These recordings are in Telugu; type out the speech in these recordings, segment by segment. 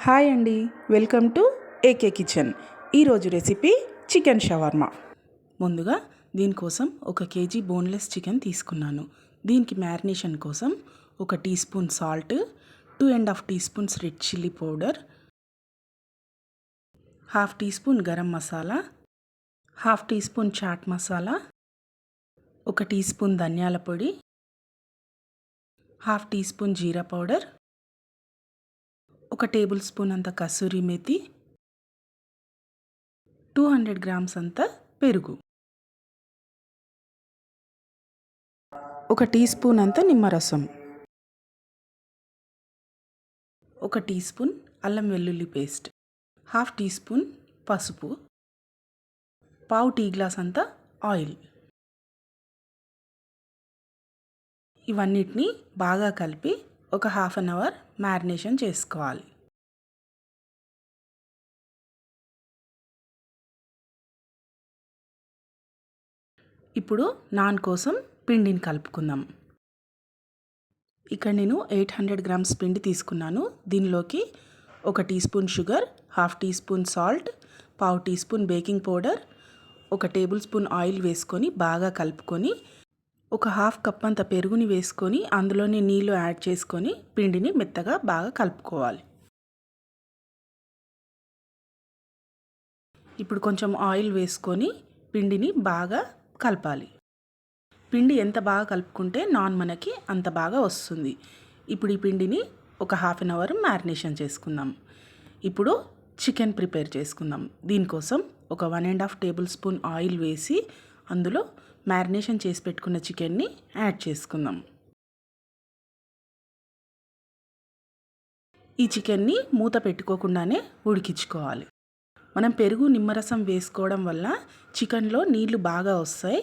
హాయ్ అండి, వెల్కమ్ టు ఏకే కిచెన్. ఈరోజు రెసిపీ చికెన్ షవర్మా. ముందుగా దీనికోసం 1 కేజీ బోన్లెస్ చికెన్ తీసుకున్నాను. దీనికి మ్యారినేషన్ కోసం 1 teaspoon salt, 2.5 teaspoons red chilli powder, 1/2 teaspoon garam masala, 1/2 teaspoon chaat masala, 1 teaspoon ధనియాల పొడి, 1/2 teaspoon jeera powder, 1 tablespoon అంత కసూరి మేతి, 200 గ్రామ్స్ అంత పెరుగు, 1 టీ స్పూన్ అంత నిమ్మరసం, 1 టీ స్పూన్ అల్లం వెల్లుల్లి పేస్ట్, 1/2 టీ స్పూన్ పసుపు, 1/2 టీ గ్లాస్ అంత ఆయిల్. ఇవన్నిటిని బాగా కలిపి ఒక 1/2 అన్ అవర్ మ్యారినేషన్ చేసుకోవాలి. ఇప్పుడు నాన్ కోసం పిండిని కలుపుకుందాం. ఇక్కడ నేను 800 గ్రామ్స్ పిండి తీసుకున్నాను. దీనిలోకి 1 teaspoon sugar, 1/2 teaspoon salt, 1/2 teaspoon baking powder, 1 tablespoon oil వేసుకొని బాగా కలుపుకొని, 1/2 కప్ అంత పెరుగుని వేసుకొని అందులోనే నీళ్ళు యాడ్ చేసుకొని పిండిని మెత్తగా బాగా కలుపుకోవాలి. ఇప్పుడు కొంచెం ఆయిల్ వేసుకొని పిండిని బాగా కలపాలి. పిండి ఎంత బాగా కలుపుకుంటే నాన్ మనకి అంత బాగా వస్తుంది. ఇప్పుడు ఈ పిండిని ఒక 1/2 అన్ అవర్ మ్యారినేషన్ చేసుకుందాం. ఇప్పుడు చికెన్ ప్రిపేర్ చేసుకుందాం. దీనికోసం ఒక 1.5 టేబుల్ స్పూన్ ఆయిల్ వేసి అందులో మ్యారినేషన్ చేసి పెట్టుకున్న చికెన్ని యాడ్ చేసుకుందాం. ఈ చికెన్ని మూత పెట్టుకోకుండానే ఉడికించుకోవాలి. మనం పెరుగు నిమ్మరసం వేసుకోవడం వల్ల చికెన్లో నీళ్లు బాగా వస్తాయి.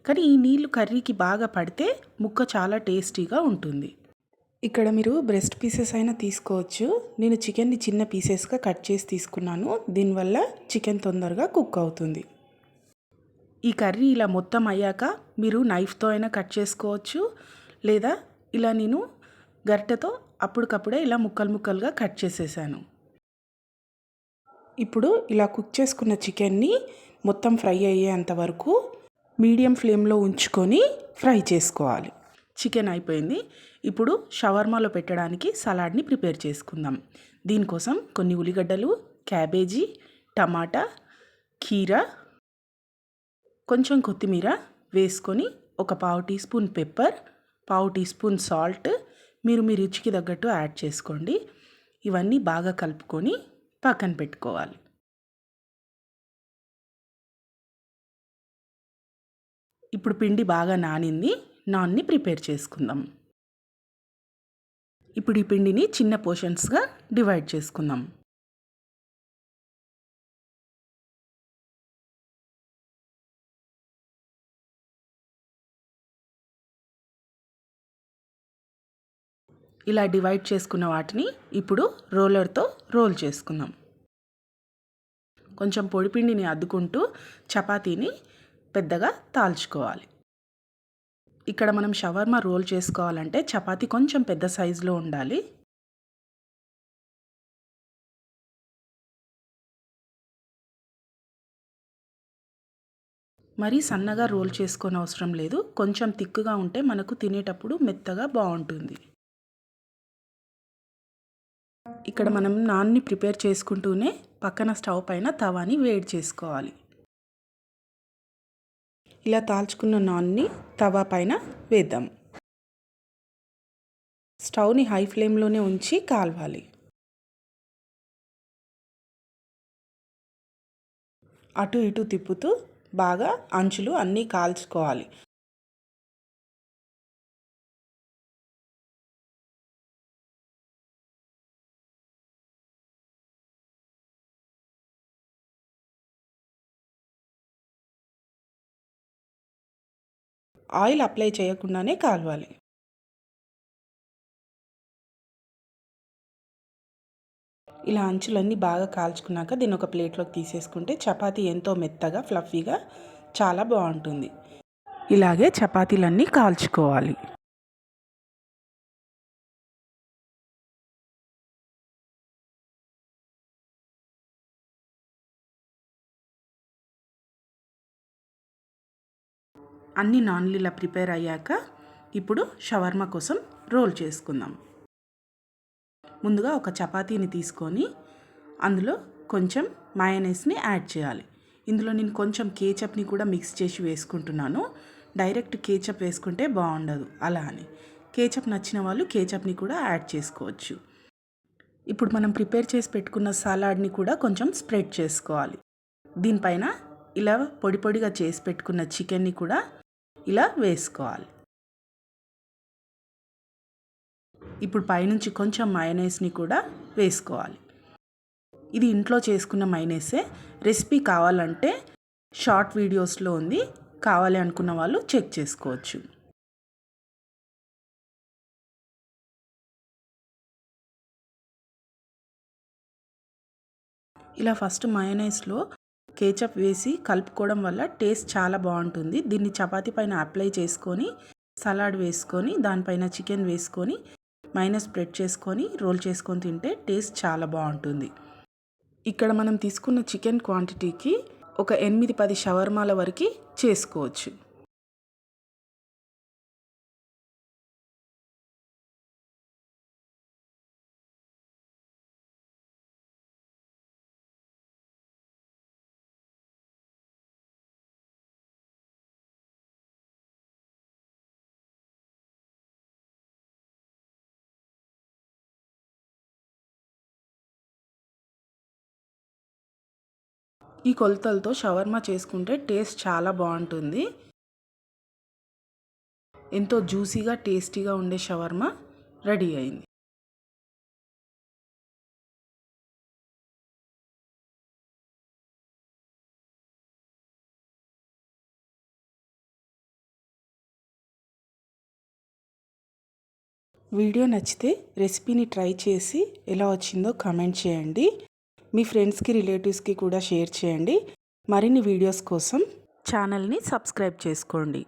కానీ ఈ నీళ్లు కర్రీకి బాగా పడితే ముక్క చాలా టేస్టీగా ఉంటుంది. ఇక్కడ మీరు బ్రెస్ట్ పీసెస్ అయినా తీసుకోవచ్చు. నేను చికెన్ని చిన్న పీసెస్గా కట్ చేసి తీసుకున్నాను. దీనివల్ల చికెన్ తొందరగా కుక్ అవుతుంది. ఈ కర్రీ ఇలా మొత్తం అయ్యాక మీరు నైఫ్తో అయినా కట్ చేసుకోవచ్చు, లేదా ఇలా నేను గరిటెతో అప్పటికప్పుడే ఇలా ముక్కలు ముక్కలుగా కట్ చేసేసాను. ఇప్పుడు ఇలా కుక్ చేసుకున్న చికెన్ని మొత్తం ఫ్రై అయ్యేంత వరకు మీడియం ఫ్లేమ్లో ఉంచుకొని ఫ్రై చేసుకోవాలి. చికెన్ అయిపోయింది. ఇప్పుడు షవర్మాలో పెట్టడానికి సలాడ్ని ప్రిపేర్ చేసుకుందాం. దీనికోసం కొన్ని ఉల్లిగడ్డలు, క్యాబేజీ, టమాటా, కీరా, కొంచెం కొత్తిమీర వేసుకొని 1/4 teaspoon pepper, 1/4 teaspoon salt మీరు మీ రుచికి తగ్గట్టు యాడ్ చేసుకోండి. ఇవన్నీ బాగా కలుపుకొని పక్కన పెట్టుకోవాలి. ఇప్పుడు పిండి బాగా నానింది. నాన్ని ప్రిపేర్ చేసుకుందాం. ఇప్పుడు ఈ పిండిని చిన్న పోర్షన్స్గా డివైడ్ చేసుకుందాం. ఇలా డివైడ్ చేసుకున్న వాటిని ఇప్పుడు రోలర్తో రోల్ చేసుకుందాం. కొంచెం పొడిపిండిని అద్దుకుంటూ చపాతీని పెద్దగా తాల్చుకోవాలి. ఇక్కడ మనం షవర్మా రోల్ చేసుకోవాలంటే చపాతీ కొంచెం పెద్ద సైజులో ఉండాలి. మరీ సన్నగా రోల్ చేసుకోని అవసరం లేదు. కొంచెం తిక్కుగా ఉంటే మనకు తినేటప్పుడు మెత్తగా బాగుంటుంది. ఇక్కడ మనం నాన్ని ప్రిపేర్ చేసుకుంటూనే పక్కన స్టవ్ పైన తవాని వేడి చేసుకోవాలి. ఇలా తాల్చుకున్న నాన్ని తవా పైన వేద్దాం. స్టవ్ని హై ఫ్లేమ్లోనే ఉంచి కాల్వాలి. అటు ఇటు తిప్పుతూ బాగా అంచులు అన్నీ కాల్చుకోవాలి. ఆయిల్ అప్లై చేయకుండానే కాల్వాలి. ఇలా అంచులన్నీ బాగా కాల్చుకున్నాక దీన్ని ఒక ప్లేట్లోకి తీసేసుకుంటే చపాతీ ఎంతో మెత్తగా ఫ్లఫీగా చాలా బాగుంటుంది. ఇలాగే చపాతీలన్నీ కాల్చుకోవాలి. అన్ని నాన్లు ఇలా ప్రిపేర్ అయ్యాక ఇప్పుడు షవర్మా కోసం రోల్ చేసుకుందాం. ముందుగా ఒక చపాతీని తీసుకొని అందులో కొంచెం మయోనైస్ని యాడ్ చేయాలి. ఇందులో నేను కొంచెం కేచప్ని కూడా మిక్స్ చేసి వేసుకుంటున్నాను. డైరెక్ట్ కేచప్ వేసుకుంటే బాగుండదు, అలా అని కేచప్ నచ్చిన వాళ్ళు కేచప్ని కూడా యాడ్ చేసుకోవచ్చు. ఇప్పుడు మనం ప్రిపేర్ చేసి పెట్టుకున్న సలాడ్ని కూడా కొంచెం స్ప్రెడ్ చేసుకోవాలి. దీనిపైన ఇలా పొడి పొడిగా చేసి పెట్టుకున్న చికెన్ని కూడా ఇలా వేసుకోవాలి. ఇప్పుడు పైనుంచి కొంచెం మయోనైస్ని కూడా వేసుకోవాలి. ఇది ఇంట్లో చేసుకున్న మైనీసే. రెసిపీ కావాలంటే షార్ట్ వీడియోస్లో ఉంది, కావాలి అనుకున్న వాళ్ళు చెక్ చేసుకోవచ్చు. ఇలా ఫస్ట్ మయోనైస్లో కేచప్ వేసి కలుపుకోవడం వల్ల టేస్ట్ చాలా బాగుంటుంది. దీన్ని చపాతీ పైన అప్లై చేసుకొని సలాడ్ వేసుకొని దానిపైన చికెన్ వేసుకొని మైనస్ స్ప్రెడ్ చేసుకొని రోల్ చేసుకొని తింటే టేస్ట్ చాలా బాగుంటుంది. ఇక్కడ మనం తీసుకున్న చికెన్ క్వాంటిటీకి ఒక 8-10 షవర్మాల వరకు చేసుకోవచ్చు. ఈ కొలతలతో షవర్మా చేసుకుంటే టేస్ట్ చాలా బాగుంటుంది. ఎంతో జ్యూసీగా టేస్టీగా ఉండే షవర్మా రెడీ అయింది. వీడియో నచ్చితే రెసిపీని ట్రై చేసి ఎలా వచ్చిందో కామెంట్ చేయండి. మీ ఫ్రెండ్స్కి రిలేటివ్స్కి కూడా షేర్ చేయండి. మరిన్ని వీడియోస్ కోసం ఛానల్ని సబ్స్క్రైబ్ చేసుకోండి.